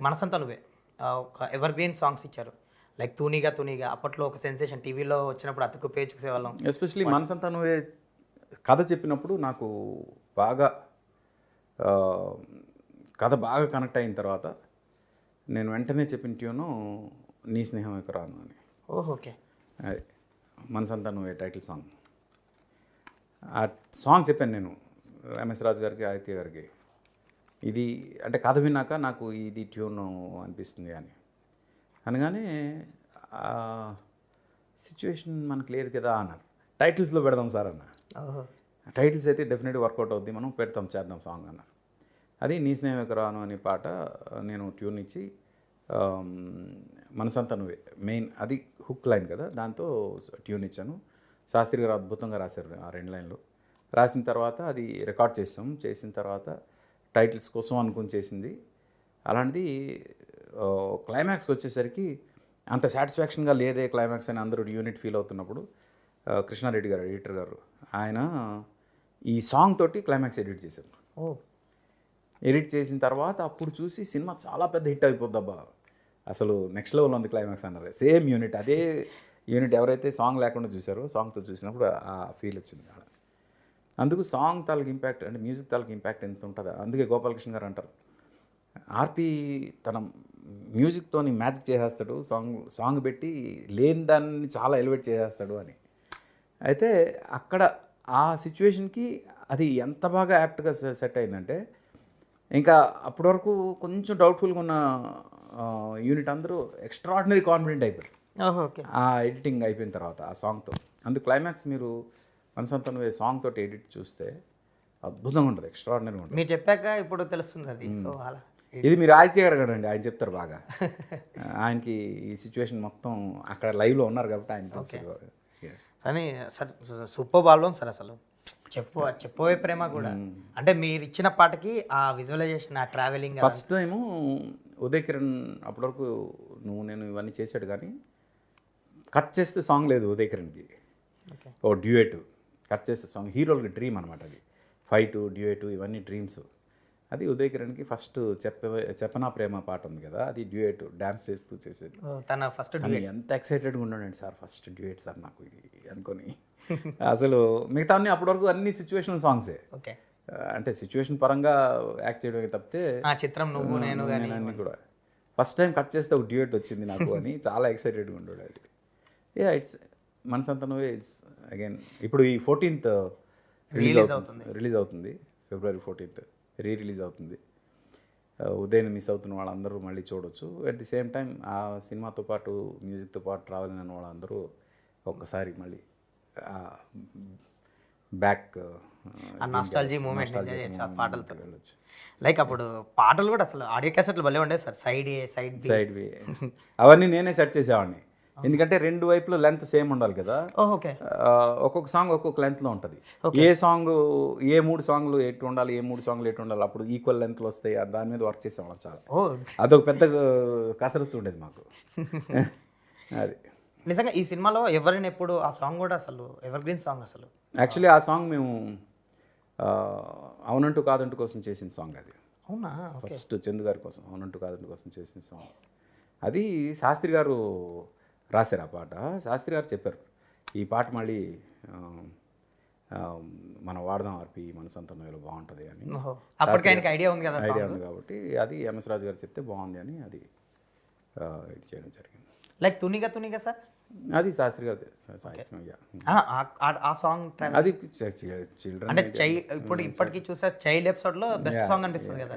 Like మనసంతా నువ్వే ఒక ఎవర్ గ్రీన్ సాంగ్స్ ఇచ్చారు. లైక్ తూనీగా తూనీగా అప్పట్లో ఒక సెన్సేషన్ టీవీలో వచ్చినప్పుడు అతుకు పేరు చూసేవాళ్ళం. ఎస్పెషలీ మనసంతా నువ్వే కథ చెప్పినప్పుడు నాకు బాగా కథ బాగా కనెక్ట్ అయిన తర్వాత నేను వెంటనే చెప్పిన ట్యూను నీ స్నేహం రాను అని. ఓకే. అది మనసంతా నువ్వే టైటిల్ సాంగ్. ఆ సాంగ్ చెప్పాను నేను ఎంఎస్ రాజు గారికి, ఆదిత్య గారికి. ఇది అంటే కథ విన్నాక నాకు ఇది ట్యూన్ అనిపిస్తుంది అని అనగానే సిచ్యువేషన్ మనకు లేదు కదా అన్నారు. టైటిల్స్లో పెడదాం సార్ అన్న. టైటిల్స్ అయితే డెఫినెట్గా వర్కౌట్ అవుద్ది, మనం పెడతాం చేద్దాం సాంగ్ అన్నారు. అది నీ స్నేహం రాను అనే పాట నేను ట్యూన్ ఇచ్చి మనసంతా నువ్వే మెయిన్ అది హుక్ లైన్ కదా, దాంతో ట్యూన్ ఇచ్చాను. శాస్త్రి గారు అద్భుతంగా రాశారు ఆ 2 లైన్లు. రాసిన తర్వాత అది రికార్డ్ చేసాం. చేసిన తర్వాత టైటిల్స్ కోసం అనుకుని చేసింది. అలాంటిది క్లైమాక్స్కి వచ్చేసరికి అంత సాటిస్ఫాక్షన్గా లేదే క్లైమాక్స్ అని అందరూ యూనిట్ ఫీల్ అవుతున్నప్పుడు కృష్ణారెడ్డి గారు ఎడిటర్ గారు ఆయన ఈ సాంగ్ తోటి క్లైమాక్స్ ఎడిట్ చేశారు. ఎడిట్ చేసిన తర్వాత అప్పుడు చూసి సినిమా చాలా పెద్ద హిట్ అయిపోద్దబ్బా, అసలు నెక్స్ట్ లెవెల్ ఉంది క్లైమాక్స్ అన్నారు. సేమ్ యూనిట్, అదే యూనిట్ ఎవరైతే సాంగ్ లేకుండా చూసారో సాంగ్తో చూసినప్పుడు ఆ ఫీల్ వచ్చింది. అందుకు సాంగ్ తాలూకు ఇంపాక్ట్ అంటే మ్యూజిక్ తాలూకు ఇంపాక్ట్ ఎంత ఉంటుందో. అందుకే గోపాలకృష్ణ గారు అంటారు ఆర్పి తన మ్యూజిక్తోని మ్యాజిక్ చేసేస్తాడు, సాంగ్ పెట్టి లేని దాన్ని చాలా ఎలివేట్ చేసేస్తాడు అని. అయితే అక్కడ ఆ సిచ్యువేషన్కి అది ఎంత బాగా యాప్ట్గా సెట్ అయిందంటే ఇంకా అప్పటి వరకు కొంచెం డౌట్ఫుల్గా ఉన్న యూనిట్ అందరూ ఎక్స్ట్రాడినరీ కాన్ఫిడెంట్ అయిపోయారు ఆ ఎడిటింగ్ అయిపోయిన తర్వాత ఆ సాంగ్తో. అందుకు క్లైమాక్స్ మీరు మనసంతా నువ్వే సాంగ్ తోటి ఎడిట్ చూస్తే అద్భుతంగా ఉంటుంది, ఎక్స్ట్రాడినరీగా ఉంటుంది. మీరు చెప్పాక ఇప్పుడు తెలుస్తుంది అది. సో అలా ఇది మీరు ఆదిత్య గారు కదండి, ఆయన చెప్తారు బాగా. ఆయనకి ఈ సిచ్యువేషన్ మొత్తం అక్కడ లైవ్లో ఉన్నారు కాబట్టి ఆయన తెలుసు. కానీ సార్ సూపర్ ఆల్బమ్ సార్. అసలు చెప్పబోయే ప్రేమ కూడా అంటే మీరు ఇచ్చిన పాటకి ఆ విజువలైజేషన్, ఆ travelling. First time Uday Kiran అప్పటి వరకు నువ్వు నేను ఇవన్నీ చేశాడు కానీ కట్ చేస్తే సాంగ్ లేదు ఉదయ్ కిరణ్కి. ఓ డ్యూయట్ కట్ చేస్తే సాంగ్ హీరోలకి డ్రీమ్ అనమాట. అది ఫైట్ డ్యూయట్ ఇవన్నీ డ్రీమ్స్. అది ఉదయ్ కిరణ్కి ఫస్ట్ చెప్పనా ప్రేమ పాట ఉంది కదా, అది డ్యూయట్ డ్యాన్స్ చేస్తూ చేసేది. తన ఫస్ట్ ఎంత ఎక్సైటెడ్గా ఉన్నాడండి సార్, ఫస్ట్ డ్యూయట్ సార్ నాకు ఇది అనుకొని. అసలు మిగతా అన్ని అప్పటి వరకు అన్ని సిచ్యువేషనల్ సాంగ్సే. ఓకే. అంటే సిచ్యువేషన్ పరంగా యాక్ట్ చేయడం తప్పితే చిత్రం నువ్వు నేను అన్నీ కూడా ఫస్ట్ టైం కట్ చేస్తే ఒక డ్యూయట్ వచ్చింది నాకు అని చాలా ఎక్సైటెడ్గా ఉన్నాడు. అది ఇట్స్ మనసంతా నువ్వే ఇస్ అగైన్ ఇప్పుడు ఈ 14th రిలీజ్ అవుతుంది ఫిబ్రవరి 14th రిలీజ్ అవుతుంది. ఉదయం మిస్ అవుతున్న వాళ్ళందరూ మళ్ళీ చూడొచ్చు. అట్ ది సేమ్ టైం ఆ సినిమాతో పాటు మ్యూజిక్తో పాటు ట్రావెల్ అయిన వాళ్ళందరూ ఒక్కసారి మళ్ళీ బ్యాక్ నాస్టాలజీ మూమెంట్ పాటలతో వెళ్ళొచ్చు. లైక్ అప్పుడు పాటలు కూడా అసలు ఆడియో క్యాసెట్లు భలే ఉండేది సార్. సైడ్ బి అవన్నీ నేనే సెట్ చేసేవాడిని. ఎందుకంటే 2 వైపులు లెంత్ సేమ్ ఉండాలి కదా. ఒక్కొక్క సాంగ్ ఒక్కొక్క లెంత్లో ఉంటుంది. ఏ సాంగ్ ఏ 3 సాంగ్లు ఎటు ఉండాలి, ఏ 3 సాంగ్లు ఎటు ఉండాలి, అప్పుడు ఈక్వల్ లెంత్లు వస్తాయి. దాని మీద వర్క్ చేసేవాళ్ళం చాలా. అదొక పెద్ద కసరత్తు ఉండేది మాకు. అది నిజంగా ఈ సినిమాలో ఎవరైనా ఎప్పుడు ఆ సాంగ్ కూడా అసలు ఎవర్ గ్రీన్ సాంగ్. అసలు యాక్చువల్లీ ఆ సాంగ్ మేము అవునంటూ కాదంటూ కోసం చేసిన సాంగ్ అది. అవునా? ఫస్ట్ చందు గారి కోసం అవునంటూ కాదంటూ కోసం చేసిన సాంగ్ అది. శాస్త్రి గారు రాశారు ఆ పాట. శాస్త్రి గారు చెప్పారు ఈ పాట మళ్ళీ మనం వాడదాం ఆర్పి మనసంతా నువ్వేలో బాగుంటుంది అని. ఐడియా ఉంది కాబట్టి అది ఎంఎస్ రాజు గారు చెప్తే బాగుంది అని అది ఇది చేయడం జరిగింది. లైక్ తునిగా సార్ అది శాస్త్రి గారు ఆ సాంగ్. అది చిల్డ్రన్ అంటే ఇప్పటికి చూసే చైల్డ్ ఎపిసోడ్లో బెస్ట్ సాంగ్ అనిపిస్తుంది కదా.